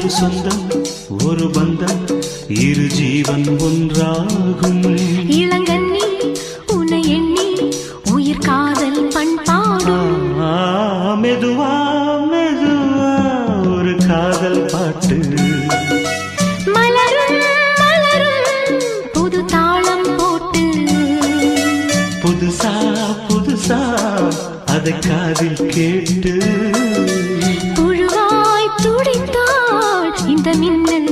ஒரு சொந்தம் ஒரு பந்தம் இரு ஜீவன் ஒன்றாகும். இளங்கண்ணி உன்னை எண்ணி உயிர் காதல் பண்பாடும். மெதுவா மெதுவா ஒரு காதல் பாட்டு. மலரும் மலரும் புது தாளம் போட்டு. புதுசா புதுசா அதை காதில் கேட்டு புழுவாய் துடித்தாள் இந்த மின்னல்